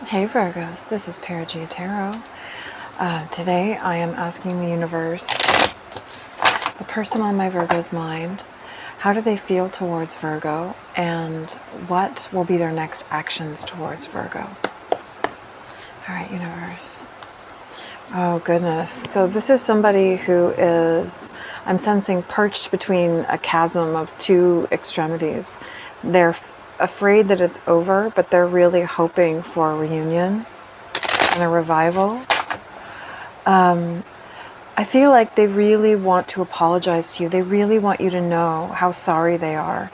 Hey Virgos, this is Paragia Tarot. Today I am asking the universe, the person on my Virgo's mind, how do they feel towards Virgo and what will be their next actions towards Virgo? All right, universe. Oh goodness. So this is somebody who is, I'm sensing, perched between a chasm of two extremities. They're afraid that it's over, but they're really hoping for a reunion and a revival. I feel like they really want to apologize to you. They really want you to know how sorry they are,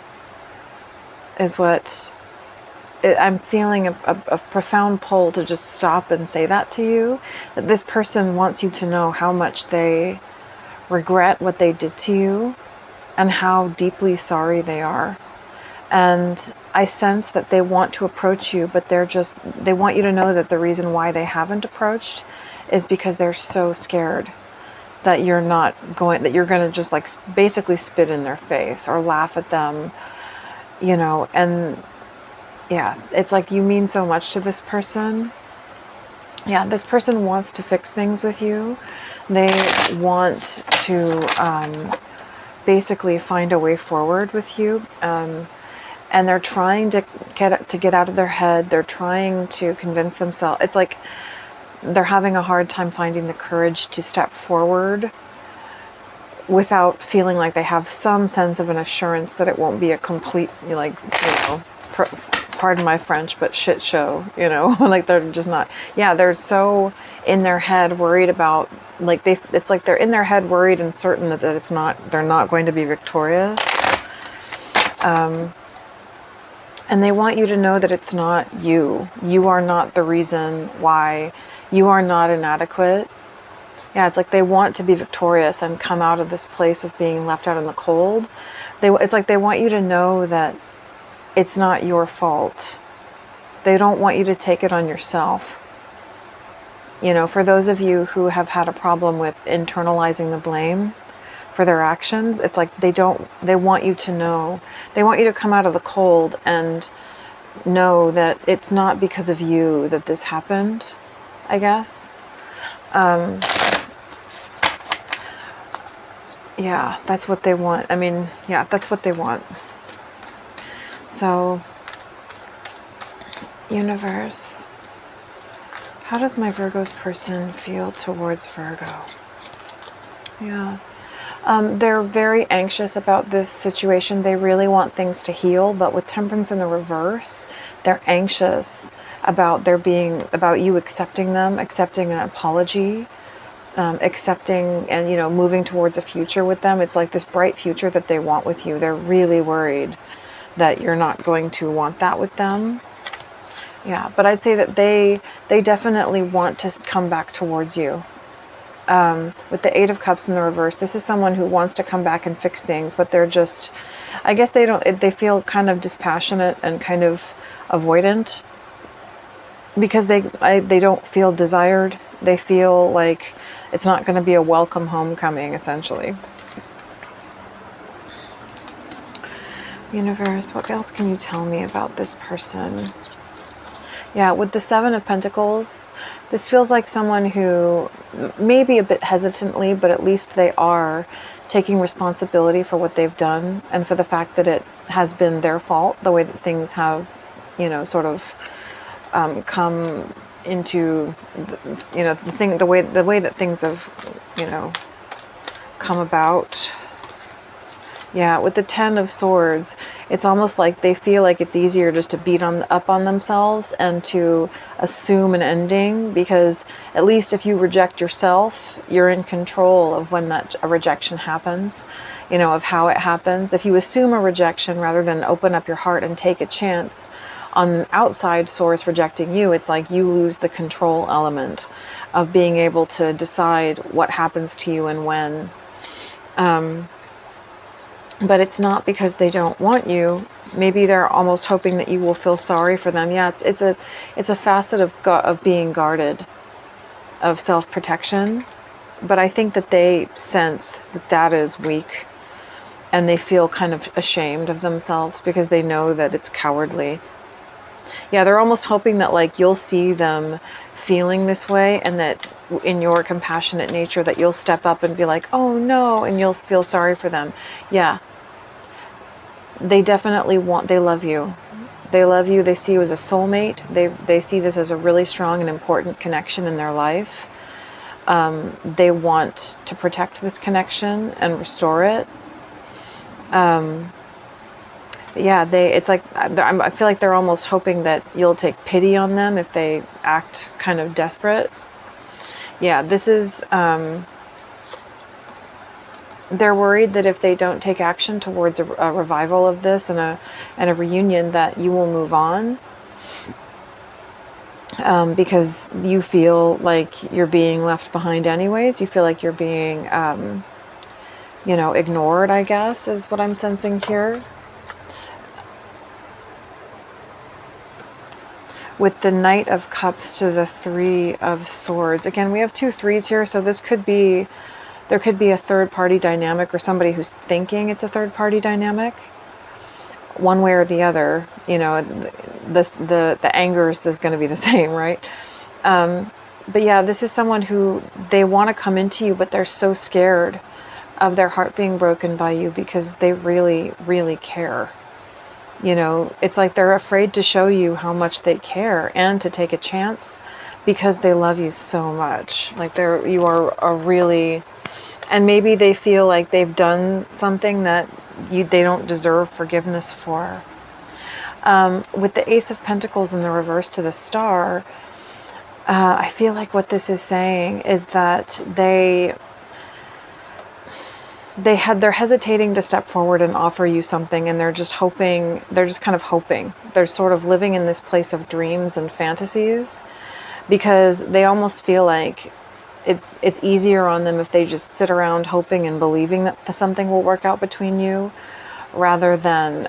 is what I'm feeling a profound pull to just stop and say that to you. That this person wants you to know how much they regret what they did to you and how deeply sorry they are. And I sense that they want to approach you, but they want you to know that the reason why they haven't approached is because they're so scared that you're going to just like basically spit in their face or laugh at them, and yeah, it's like you mean so much to this person. Yeah, this person wants to fix things with you. They want to basically find a way forward with you. And they're trying to get out of their head. They're trying to convince themselves. It's like they're having a hard time finding the courage to step forward without feeling like they have some sense of an assurance that it won't be a complete, pardon my French, but shit show, like they're just not, they're so in their head worried about, it's like they're in their head worried and certain that they're not going to be victorious. And they want you to know that it's not you. You are not the reason why. You are not inadequate. Yeah, it's like they want to be victorious and come out of this place of being left out in the cold. It's like they want you to know that it's not your fault. They don't want you to take it on yourself. For those of you who have had a problem with internalizing the blame for their actions, it's like they want you to know. They want you to come out of the cold and know that it's not because of you that this happened, I guess. Yeah, that's what they want. That's what they want. So, universe, how does my Virgo's person feel towards Virgo? Yeah. They're very anxious about this situation. They really want things to heal, but with Temperance in the reverse, they're anxious about you accepting them, accepting an apology, accepting and, moving towards a future with them. It's like this bright future that they want with you. They're really worried that you're not going to want that with them. Yeah, but I'd say that they definitely want to come back towards you. With the Eight of Cups in the reverse, this is someone who wants to come back and fix things, but they're just, I guess they feel kind of dispassionate and kind of avoidant because they don't feel desired. They feel like it's not going to be a welcome homecoming, essentially. Universe, what else can you tell me about this person? Yeah, with the Seven of Pentacles, this feels like someone who maybe a bit hesitantly, but at least they are taking responsibility for what they've done and for the fact that it has been their fault, the way that things have, sort of come into, the way that things have, come about. Yeah, with the Ten of Swords, it's almost like they feel like it's easier just to beat up on themselves and to assume an ending, because at least if you reject yourself, you're in control of when a rejection happens, of how it happens. If you assume a rejection rather than open up your heart and take a chance on an outside source rejecting you, it's like you lose the control element of being able to decide what happens to you and when. But it's not because they don't want you. Maybe they're almost hoping that you will feel sorry for them. Yeah, it's a facet of being guarded, of self-protection. But I think that they sense that is weak, and they feel kind of ashamed of themselves because they know that it's cowardly. Yeah, they're almost hoping that like you'll see them feeling this way, and that in your compassionate nature that you'll step up and be like, oh no, and you'll feel sorry for them. Yeah, they definitely they love you. They love you. They see you as a soulmate. They see this as a really strong and important connection in their life. They want to protect this connection and restore it. Yeah, it's like, I feel like they're almost hoping that you'll take pity on them if they act kind of desperate. Yeah, this is, they're worried that if they don't take action towards a revival of this and a reunion, that you will move on. Because you feel like you're being left behind anyways. You feel like you're being, you know, ignored, I guess, is what I'm sensing here. With the Knight of Cups to the Three of Swords. Again, we have 2 3s here, so this could be, there could be a third party dynamic, or somebody who's thinking it's a third party dynamic. One way or the other, you know, the anger is going to be the same, right? But yeah, this is someone who, they want to come into you, but they're so scared of their heart being broken by you because they really, really care. You know, it's like they're afraid to show you how much they care and to take a chance because they love you so much. Like you are a really, and maybe they feel like they've done something that they don't deserve forgiveness for. With the Ace of Pentacles in the reverse to the Star, I feel like what this is saying is that they're hesitating to step forward and offer you something, and they're just hoping, they're just kind of hoping. They're sort of living in this place of dreams and fantasies because they almost feel like it's easier on them if they just sit around hoping and believing that something will work out between you, rather than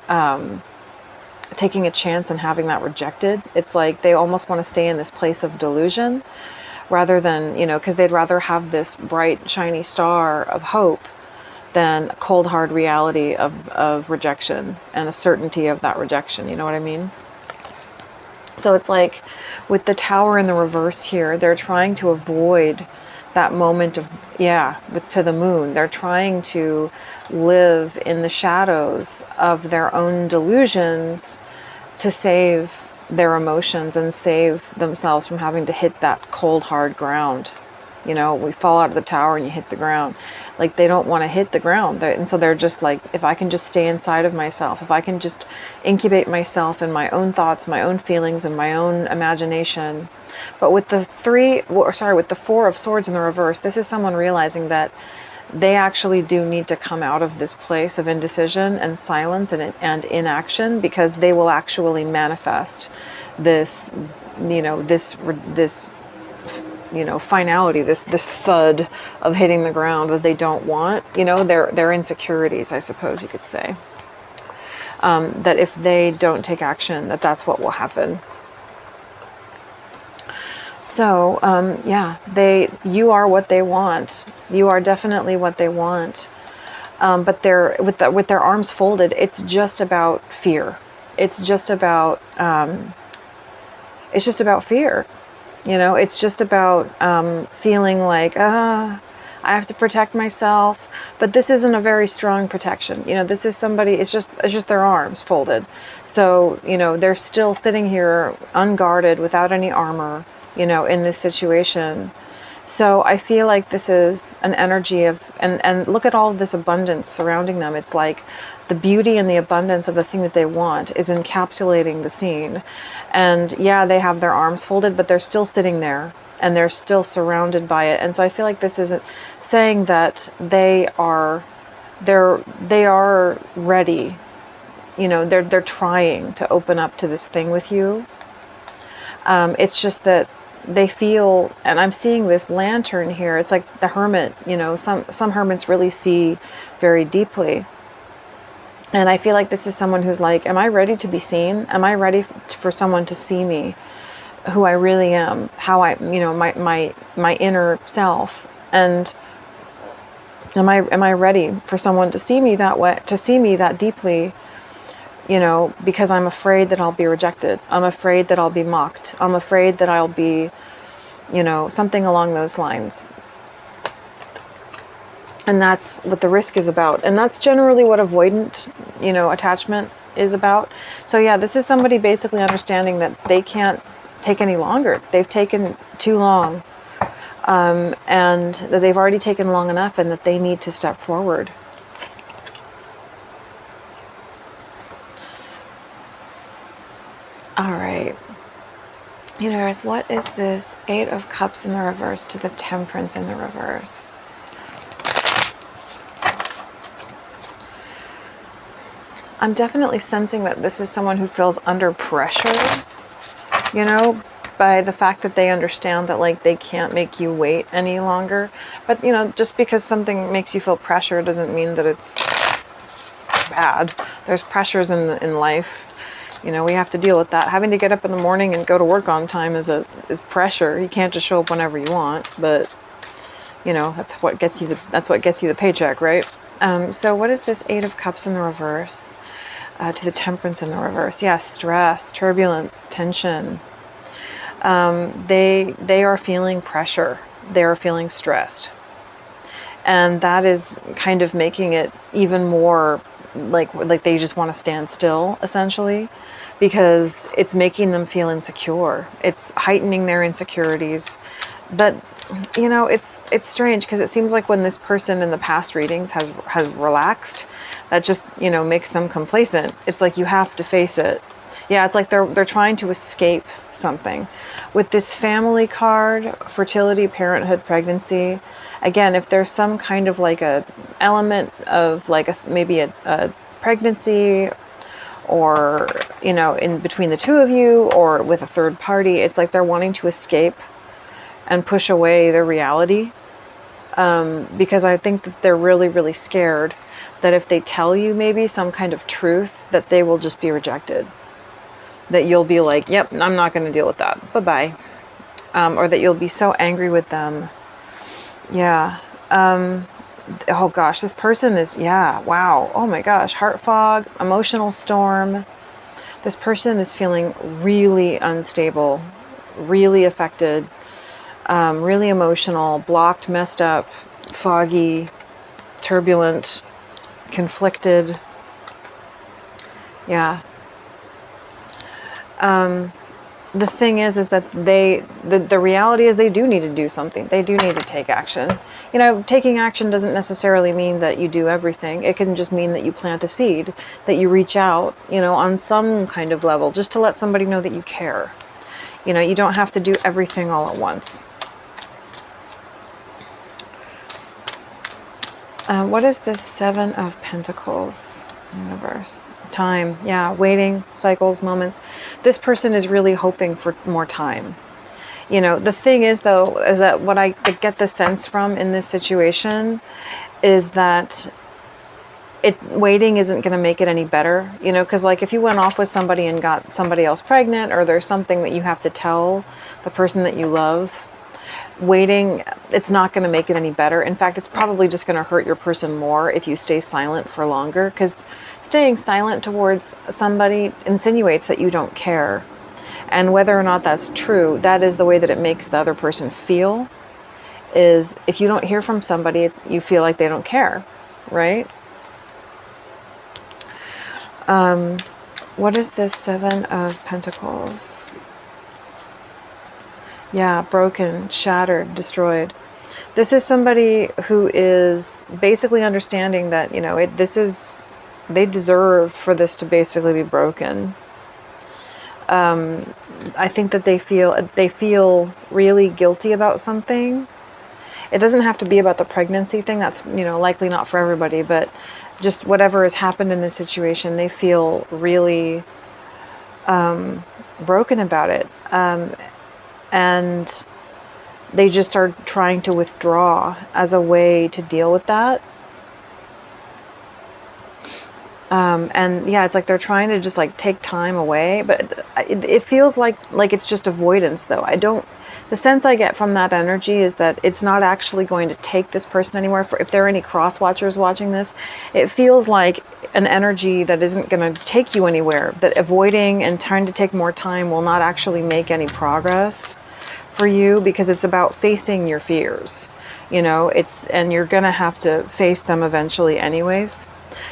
taking a chance and having that rejected. It's like they almost want to stay in this place of delusion rather than, you know, because they'd rather have this bright, shiny star of hope than cold, hard reality of rejection and a certainty of that rejection. You know what I mean? So it's like with the Tower in the reverse here, they're trying to avoid that moment of, to the Moon. They're trying to live in the shadows of their own delusions to save their emotions and save themselves from having to hit that cold, hard ground. You know, we fall out of the tower and you hit the ground. Like, they don't want to hit the ground. And so they're just like, if I can just stay inside of myself, if I can just incubate myself in my own thoughts, my own feelings, and my own imagination. But with the with the Four of Swords in the reverse, this is someone realizing that they actually do need to come out of this place of indecision and silence and inaction, because they will actually manifest this, finality, this thud of hitting the ground that they don't want. Their insecurities, I suppose you could say. That if they don't take action, that's what will happen. So, you are what they want. You are definitely what they want. But they're with their arms folded. It's just about fear. It's just about fear. It's just about feeling like, I have to protect myself. But this isn't a very strong protection. This is somebody, it's just their arms folded. So, they're still sitting here unguarded without any armor, in this situation. So I feel like this is an energy of, and look at all of this abundance surrounding them. It's like the beauty and the abundance of the thing that they want is encapsulating the scene. And they have their arms folded, but they're still sitting there and they're still surrounded by it. And so I feel like this isn't saying that they are ready. They're trying to open up to this thing with you. It's just that they feel, and I'm seeing this lantern here. It's like the hermit, some hermits really see very deeply. And I feel like this is someone who's like, am I ready to be seen? Am I ready for someone to see me, who I really am, how I, my inner self? And am I ready for someone to see me that way, to see me that deeply, you know, because I'm afraid that I'll be rejected. I'm afraid that I'll be mocked. I'm afraid that I'll be, you know, something along those lines. And that's what the risk is about. And that's generally what avoidant, you know, attachment is about. So yeah, this is somebody basically understanding that they can't take any longer. They've taken too long. And that they've already taken long enough, and that they need to step forward. All right. Universe, what is this 8 of Cups in the reverse to the Temperance in the reverse? I'm definitely sensing that this is someone who feels under pressure, you know, by the fact that they understand that, like, they can't make you wait any longer. But, you know, just because something makes you feel pressure doesn't mean that it's bad. There's pressures in life. You know, we have to deal with that. Having to get up in the morning and go to work on time is pressure. You can't just show up whenever you want, but, you know, that's what gets you the paycheck, right? So what is this 8 of Cups in the reverse to the Temperance in the reverse? Yeah, stress, turbulence, tension. They are feeling pressure. They are feeling stressed. And that is kind of making it even more like they just want to stand still, essentially, because it's making them feel insecure. It's heightening their insecurities. But, you know, it's strange, because it seems like when this person in the past readings has relaxed, that just, you know, makes them complacent. It's like you have to face it. Yeah, it's like they're trying to escape something. With this Family card, fertility, parenthood, pregnancy, again, if there's some kind of like a element of like maybe a pregnancy, or, you know, in between the two of you, or with a third party, it's like they're wanting to escape and push away their reality. Because I think that they're really, really scared that if they tell you maybe some kind of truth, that they will just be rejected. That you'll be like, yep, I'm not going to deal with that. Bye-bye. Or that you'll be so angry with them. Yeah. Oh gosh, this person is, yeah, wow. Oh my gosh, heart fog, emotional storm. This person is feeling really unstable, really affected, really emotional, blocked, messed up, foggy, turbulent, conflicted. Yeah. The thing is that the reality is they do need to do something. They do need to take action. You know, taking action doesn't necessarily mean that you do everything. It can just mean that you plant a seed, that you reach out, you know, on some kind of level, just to let somebody know that you care. You know, you don't have to do everything all at once. What is this 7 of Pentacles universe? Time. Yeah, waiting, cycles, moments. This person is really hoping for more time. You know, the thing is, though, is that what I get the sense from in this situation is that waiting isn't going to make it any better. You know, because like if you went off with somebody and got somebody else pregnant, or there's something that you have to tell the person that you love, waiting, it's not going to make it any better. In fact, it's probably just going to hurt your person more if you stay silent for longer, because staying silent towards somebody insinuates that you don't care. And whether or not that's true, that is the way that it makes the other person feel, is if you don't hear from somebody, you feel like they don't care, right? What is this 7 of Pentacles? Yeah, broken, shattered, destroyed. This is somebody who is basically understanding that, you know, they deserve for this to basically be broken. I think that they feel really guilty about something. It doesn't have to be about the pregnancy thing. That's, you know, likely not for everybody, but just whatever has happened in this situation, they feel really broken about it. And they just are trying to withdraw as a way to deal with that. And yeah, it's like they're trying to just like take time away, but it feels like it's just avoidance though. The sense I get from that energy is that it's not actually going to take this person anywhere. If there are any cross watchers watching this, it feels like an energy that isn't going to take you anywhere, that avoiding and trying to take more time will not actually make any progress for you, because it's about facing your fears, and you're going to have to face them eventually anyways.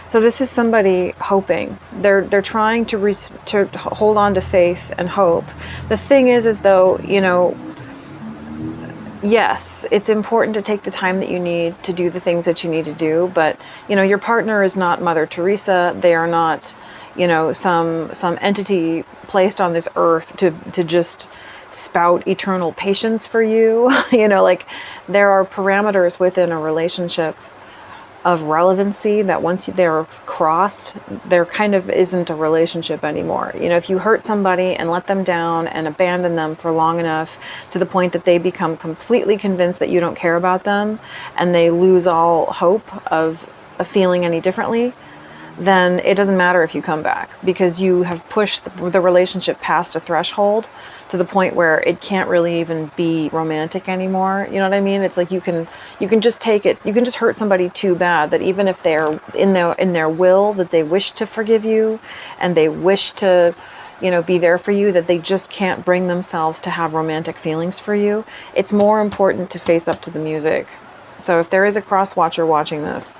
So this is somebody hoping. They're trying to hold on to faith and hope. The thing is though, yes, it's important to take the time that you need to do the things that you need to do, but your partner is not Mother Teresa. They are not, some entity placed on this earth to just spout eternal patience for you. Like there are parameters within a relationship of relevancy that once they're crossed, there kind of isn't a relationship anymore. If you hurt somebody and let them down and abandon them for long enough to the point that they become completely convinced that you don't care about them and they lose all hope of feeling any differently, then it doesn't matter if you come back, because you have pushed the relationship past a threshold to the point where it can't really even be romantic anymore. You know what I mean? It's like you can just take it. You can just hurt somebody too bad that even if they're in their will that they wish to forgive you and they wish to, be there for you, that they just can't bring themselves to have romantic feelings for you. It's more important to face up to the music. So if there is a cross watcher watching this,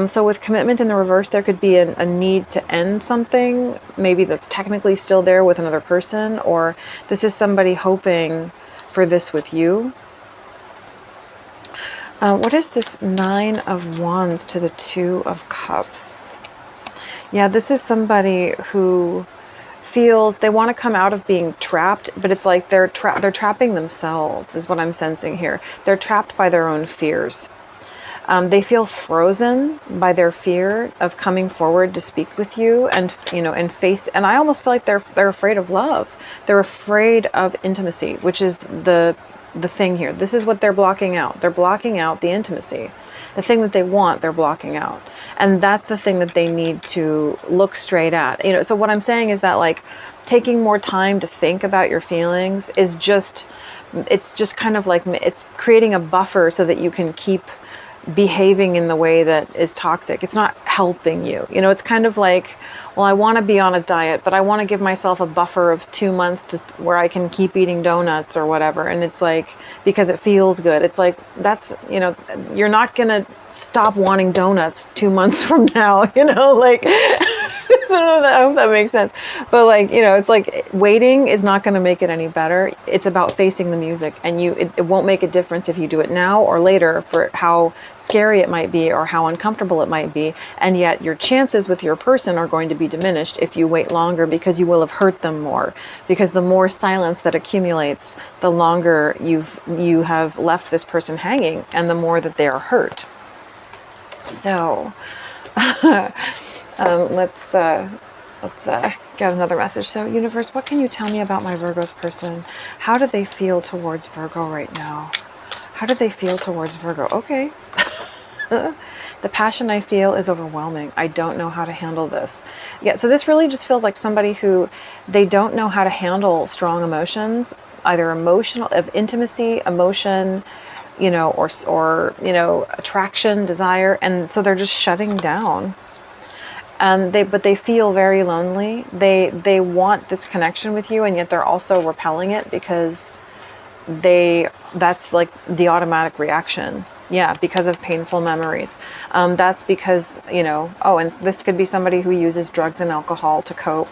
so with commitment in the reverse, there could be a need to end something, maybe that's technically still there with another person, or this is somebody hoping for this with you. What is this 9 of Wands to the 2 of Cups? Yeah, this is somebody who feels they want to come out of being trapped, but it's like they're trapping themselves is what I'm sensing here. They're trapped by their own fears. They feel frozen by their fear of coming forward to speak with you and face. And I almost feel like they're afraid of love. They're afraid of intimacy, which is the thing here. This is what they're blocking out. They're blocking out the intimacy. The thing that they want, they're blocking out. And that's the thing that they need to look straight at. So what I'm saying is that like taking more time to think about your feelings is it's just kind of like it's creating a buffer so that you can keep behaving in the way that is toxic. It's not helping you. It's kind of like, well, I want to be on a diet, but I want to give myself a buffer of 2 months where I can keep eating donuts or whatever. And it's like, because it feels good. It's like, that's, you're not going to stop wanting donuts 2 months from now, like, I hope that makes sense. But like, it's like waiting is not going to make it any better. It's about facing the music, and it won't make a difference if you do it now or later for how scary it might be or how uncomfortable it might be. And yet your chances with your person are going to be diminished if you wait longer, because you will have hurt them more, because the more silence that accumulates, the longer you have left this person hanging and the more that they are hurt. So let's get another message. So universe, what can you tell me about my Virgo's person? How do they feel towards Virgo right now? How do they feel towards Virgo? Okay. The passion I feel is overwhelming. I don't know how to handle this. Yeah, so this really just feels like somebody who they don't know how to handle strong emotions, either emotional, of intimacy, emotion, or attraction, desire, and so they're just shutting down. And they feel very lonely. They want this connection with you, and yet they're also repelling it because that's like the automatic reaction. Yeah, because of painful memories. That's because, and this could be somebody who uses drugs and alcohol to cope.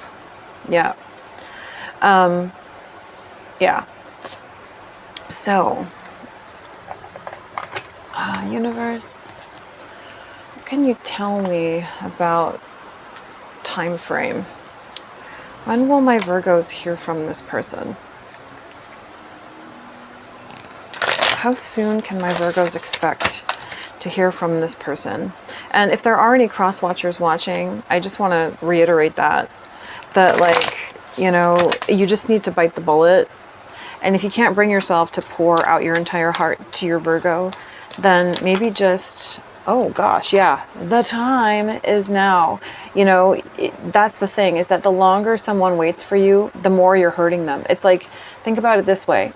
Yeah. Yeah. So, universe, what can you tell me about time frame? When will my Virgos hear from this person? How soon can my Virgos expect to hear from this person? And if there are any cross watchers watching, I just want to reiterate that like, you just need to bite the bullet. And if you can't bring yourself to pour out your entire heart to your Virgo, then maybe just Oh gosh, yeah. The time is now. You know, that's the thing, is that the longer someone waits for you, the more you're hurting them. It's like, think about it this way.